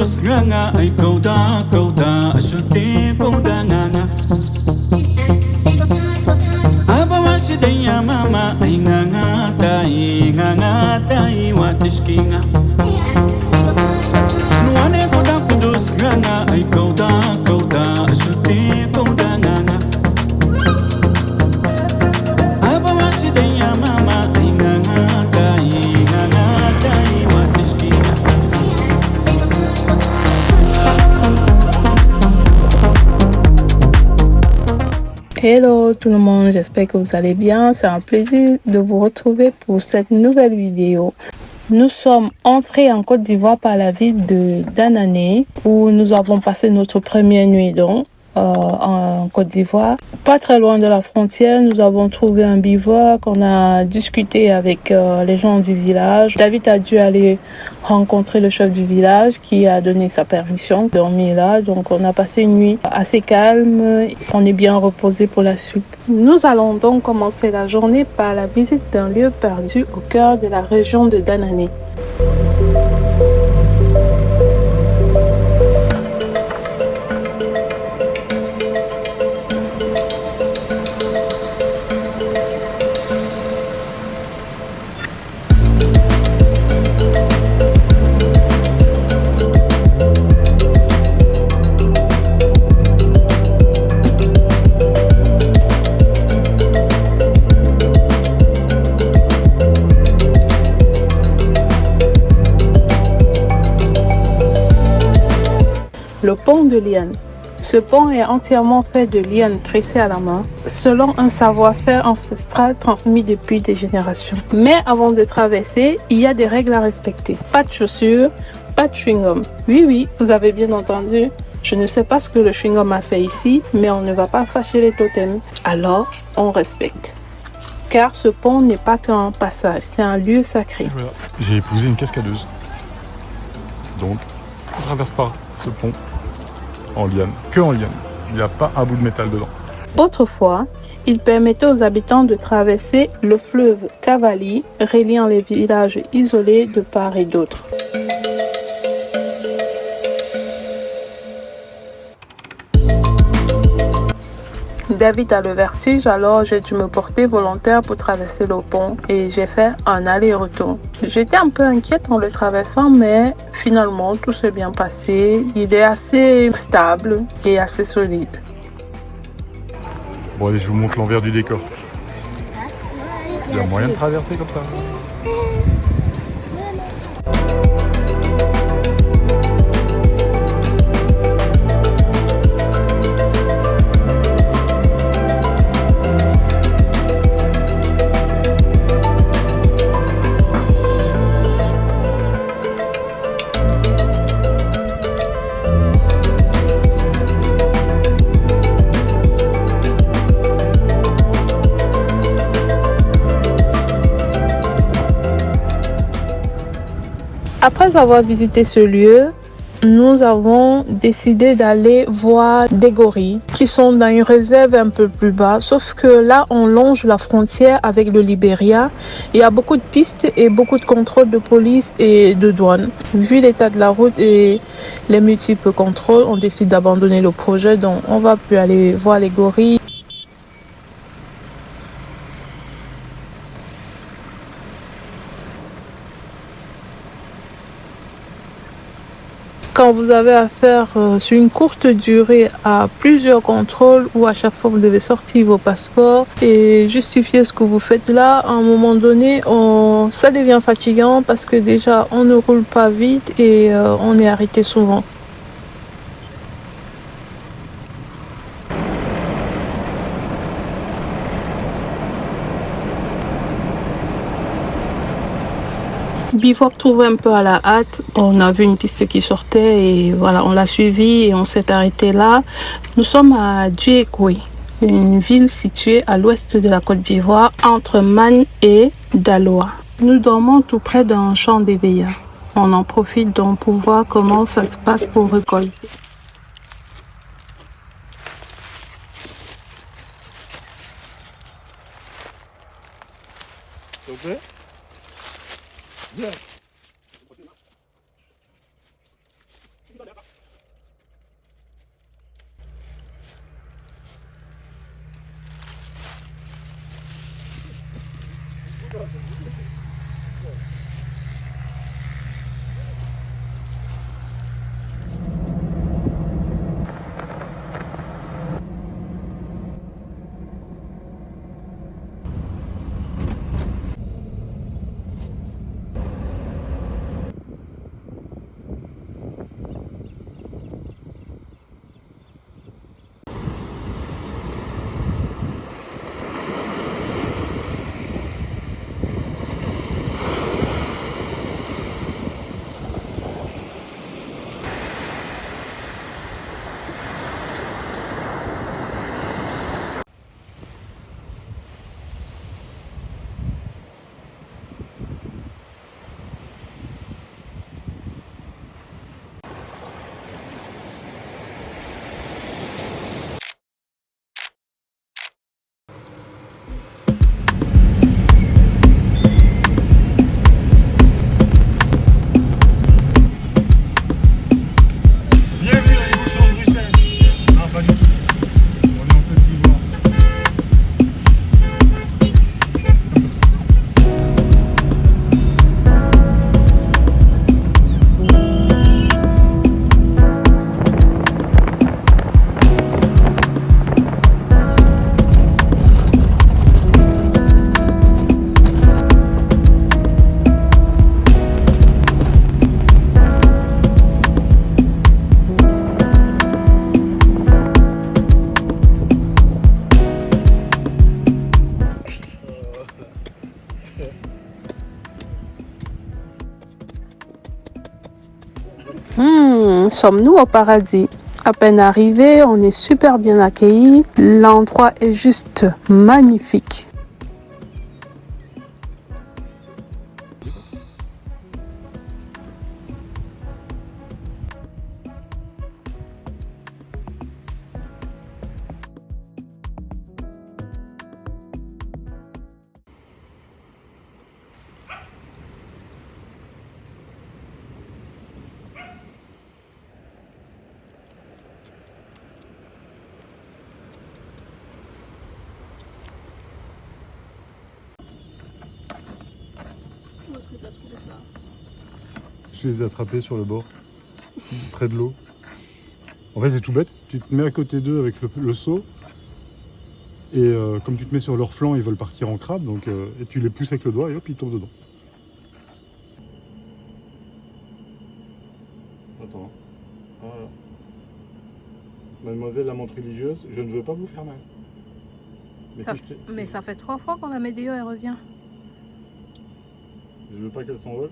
kudus nganga ay kauda ashuti kauda nganga abawashi daya mama ay nganga dai watishkinga nuane foda kudus nganga ay kauda ashuti kauda nganga abawashi daya mama ay nganga dai watishkinga. Hello tout le monde, j'espère que vous allez bien. C'est un plaisir de vous retrouver pour cette nouvelle vidéo. Nous sommes entrés en Côte d'Ivoire par la ville de Danané où nous avons passé notre première nuit en Côte d'Ivoire. Pas très loin de la frontière, nous avons trouvé un bivouac, on a discuté avec les gens du village. David a dû aller rencontrer le chef du village qui a donné sa permission de dormir là. Donc on a passé une nuit assez calme, on est bien reposé pour la suite. Nous allons donc commencer la journée par la visite d'un lieu perdu au cœur de la région de Danané. Le pont de liane. Ce pont est entièrement fait de lianes tressées à la main, selon un savoir-faire ancestral transmis depuis des générations. Mais avant de traverser, il y a des règles à respecter. Pas de chaussures, pas de chewing-gum. Oui, vous avez bien entendu. Je ne sais pas ce que le chewing-gum a fait ici, mais on ne va pas fâcher les totems. Alors, on respecte. Car ce pont n'est pas qu'un passage, c'est un lieu sacré. Voilà. J'ai épousé une cascadeuse. Donc, on ne traverse pas ce pont en liane, que en liane. Il n'y a pas un bout de métal dedans. Autrefois, il permettait aux habitants de traverser le fleuve Cavali, reliant les villages isolés de part et d'autre. David a le vertige, alors j'ai dû me porter volontaire pour traverser le pont et j'ai fait un aller-retour. J'étais un peu inquiète en le traversant, mais finalement tout s'est bien passé. Il est assez stable et assez solide. Bon allez, je vous montre l'envers du décor. Il y a moyen de traverser comme ça. Après avoir visité ce lieu, nous avons décidé d'aller voir des gorilles qui sont dans une réserve un peu plus bas. Sauf que là, on longe la frontière avec le Libéria. Il y a beaucoup de pistes et beaucoup de contrôles de police et de douane. Vu l'état de la route et les multiples contrôles, on décide d'abandonner le projet. Donc, on va plus aller voir les gorilles. Quand vous avez affaire sur une courte durée à plusieurs contrôles où à chaque fois vous devez sortir vos passeports et justifier ce que vous faites là, à un moment donné, ça devient fatigant parce que déjà on ne roule pas vite et on est arrêté souvent. Bivouac trouvé un peu à la hâte, on a vu une piste qui sortait et voilà, on l'a suivi et on s'est arrêté là. Nous sommes à Djekwe, une ville située à l'ouest de la Côte d'Ivoire, entre Man et Daloa. Nous dormons tout près d'un champ d'éveillard. On en profite donc pour voir comment ça se passe pour récolter. Okay. Yeah. Sommes-nous au paradis? À peine arrivé, on est super bien accueillis. L'endroit est juste magnifique. Où est-ce que tu as trouvé ça? Je les ai attrapés sur le bord, près de l'eau. En fait, c'est tout bête. Tu te mets à côté d'eux avec le seau. Et comme tu te mets sur leur flanc, ils veulent partir en crabe. Donc, et tu les pousses avec le doigt et hop, ils tombent dedans. Attends. Voilà. Mademoiselle la menthe religieuse, je ne veux pas vous faire mal. Mais ça fait 3 fois qu'on la met dehors et elle revient. Je veux pas qu'elle s'envole.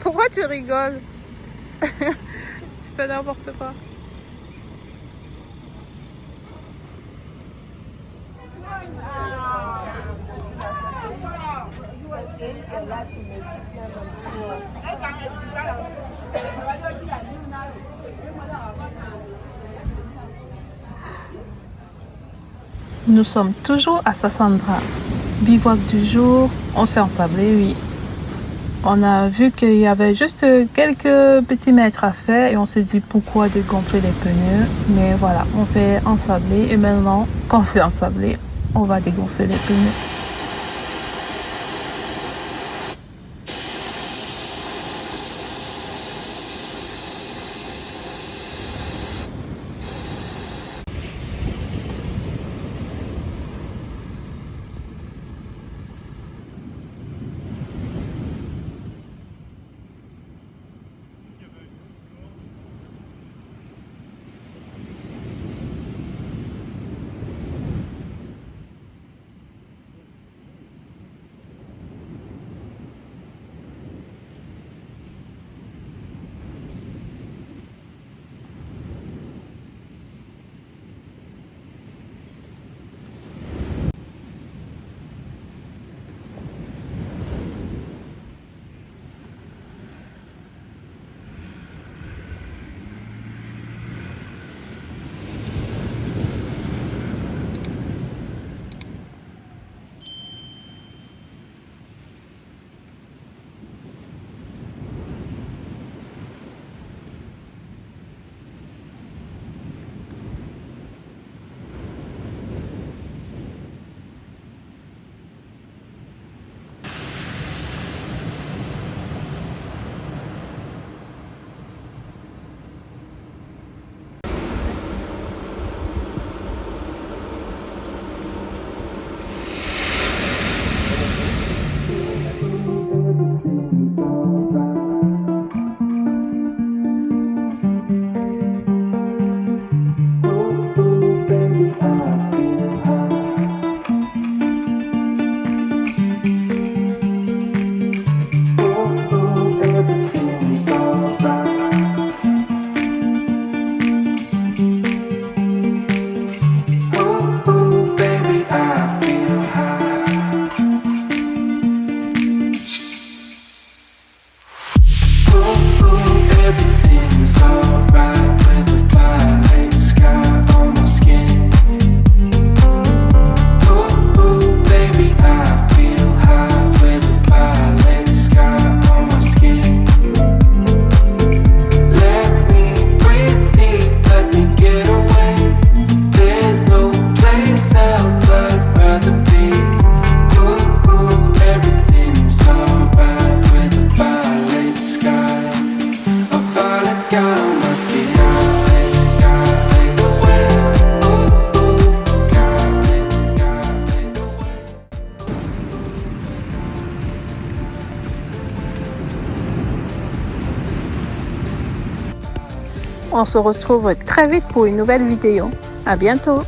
Pourquoi tu rigoles? Tu fais n'importe quoi. Nous sommes toujours à Sassandra. Bivouac du jour, on s'est ensablé, oui. On a vu qu'il y avait juste quelques petits mètres à faire et on s'est dit pourquoi dégonfler les pneus. Mais voilà, on s'est ensablé et maintenant, quand on s'est ensablé, on va dégonfler les pneus. On se retrouve très vite pour une nouvelle vidéo. À bientôt!